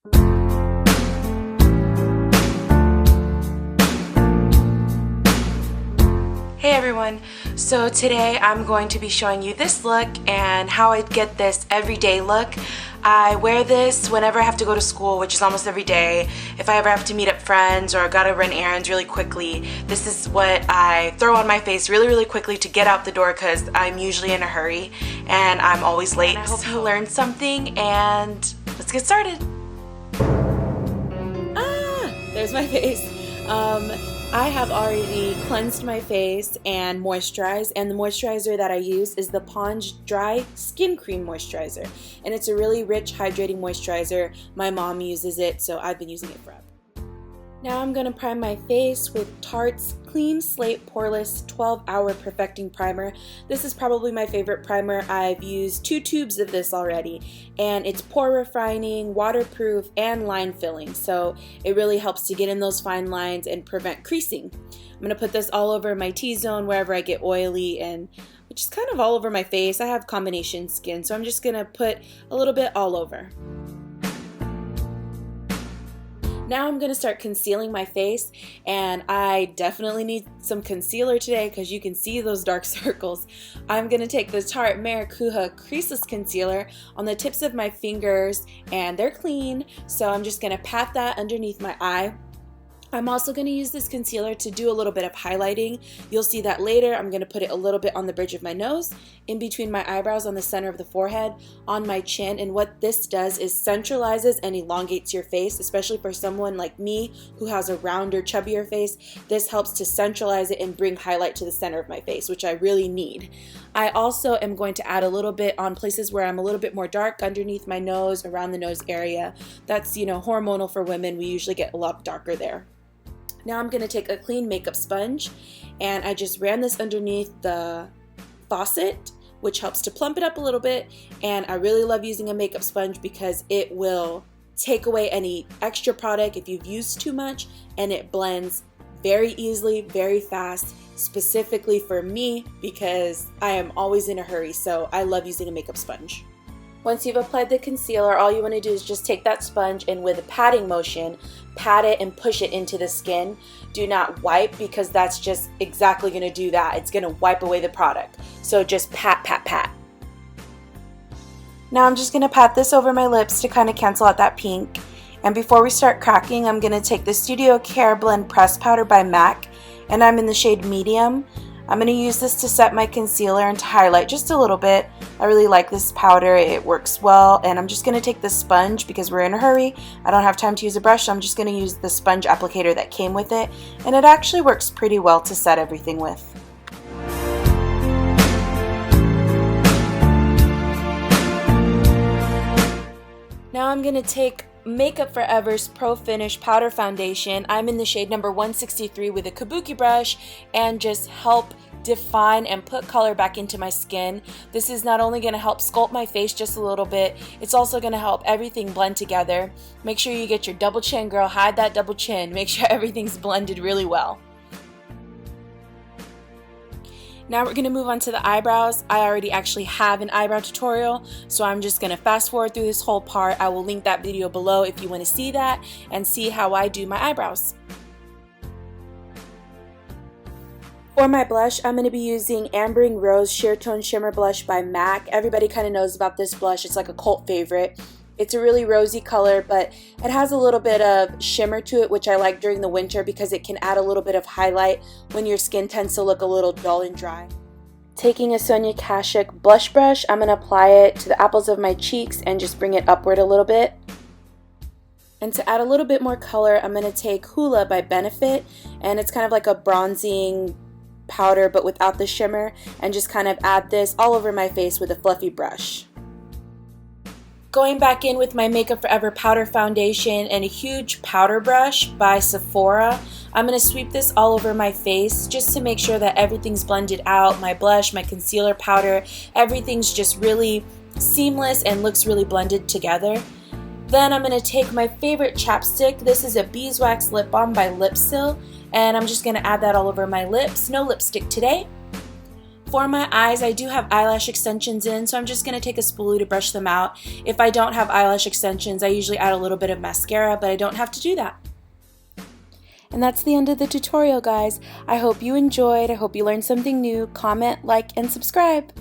Hey everyone, so today I'm going to be showing you this look and how I get this everyday look. I wear this whenever I have to go to school, which is almost every day. If I ever have to meet up friends or gotta run errands really quickly, this is what I throw on my face really quickly to get out the door because I'm usually in a hurry and I'm always late. And I hope you learned something, and let's get started. There's my face. I have already cleansed my face and moisturized, and the moisturizer that I use is the Pond's Dry Skin Cream Moisturizer, and it's a really rich hydrating moisturizer. My mom uses it, so I've been using it forever. Now I'm going to prime my face with Tarte's Clean Slate Poreless 12-Hour Perfecting Primer. This is probably my favorite primer. I've used 2 tubes of this already, and it's pore refining, waterproof, and line filling, so it really helps to get in those fine lines and prevent creasing. I'm going to put this all over my T-zone wherever I get oily, and which is kind of all over my face. I have combination skin, so I'm just going to put a little bit all over. Now I'm going to start concealing my face, and I definitely need some concealer today because you can see those dark circles. I'm going to take the Tarte Maracuja Creaseless Concealer on the tips of my fingers, and they're clean, so I'm just going to pat that underneath my eye. I'm also going to use this concealer to do a little bit of highlighting. You'll see that later. I'm going to put it a little bit on the bridge of my nose, in between my eyebrows, on the center of the forehead, on my chin, and what this does is centralizes and elongates your face, especially for someone like me who has a rounder, chubbier face. This helps to centralize it and bring highlight to the center of my face, which I really need. I also am going to add a little bit on places where I'm a little bit more dark, underneath my nose, around the nose area. That's, hormonal for women. We usually get a lot darker there. Now I'm going to take a clean makeup sponge, and I just ran this underneath the faucet, which helps to plump it up a little bit, and I really love using a makeup sponge because it will take away any extra product if you've used too much, and it blends very easily, very fast, specifically for me because I am always in a hurry, so I love using a makeup sponge. Once you've applied the concealer, all you want to do is just take that sponge and with a patting motion, pat it and push it into the skin. Do not wipe because that's just exactly going to do that. It's going to wipe away the product. So just pat, pat, pat. Now I'm just going to pat this over my lips to kind of cancel out that pink. And before we start cracking, I'm going to take the Studio Careblend Press Powder by MAC, and I'm in the shade Medium. I'm going to use this to set my concealer and to highlight just a little bit. I really like this powder, it works well, and I'm just going to take the sponge because we're in a hurry. I don't have time to use a brush, so I'm just going to use the sponge applicator that came with it, and it actually works pretty well to set everything with. Now I'm going to take Makeup Forever's Pro Finish Powder Foundation. I'm in the shade number 163 with a kabuki brush, and just help define and put color back into my skin. This is not only going to help sculpt my face just a little bit, it's also going to help everything blend together. Make sure you get your double chin, girl. Hide that double chin. Make sure everything's blended really well. Now we're going to move on to the eyebrows. I already actually have an eyebrow tutorial, so I'm just going to fast forward through this whole part. I will link that video below if you want to see that and see how I do my eyebrows. For my blush, I'm going to be using Ambering Rose Sheer Tone Shimmer Blush by MAC. Everybody kind of knows about this blush. It's like a cult favorite. It's a really rosy color, but it has a little bit of shimmer to it, which I like during the winter because it can add a little bit of highlight when your skin tends to look a little dull and dry. Taking a Sonia Kashuk blush brush, I'm going to apply it to the apples of my cheeks and just bring it upward a little bit. And to add a little bit more color, I'm going to take Hoola by Benefit, and it's kind of like a bronzing powder but without the shimmer, and just kind of add this all over my face with a fluffy brush. Going back in with my Makeup Forever powder foundation and a huge powder brush by Sephora, I'm going to sweep this all over my face just to make sure that everything's blended out. My blush, my concealer powder, everything's just really seamless and looks really blended together. Then I'm going to take my favorite chapstick. This is a Beeswax Lip Balm by Lipsil, and I'm just going to add that all over my lips. No lipstick today. For my eyes, I do have eyelash extensions in, so I'm just going to take a spoolie to brush them out. If I don't have eyelash extensions, I usually add a little bit of mascara, but I don't have to do that. And that's the end of the tutorial, guys. I hope you enjoyed. I hope you learned something new. Comment, like, and subscribe.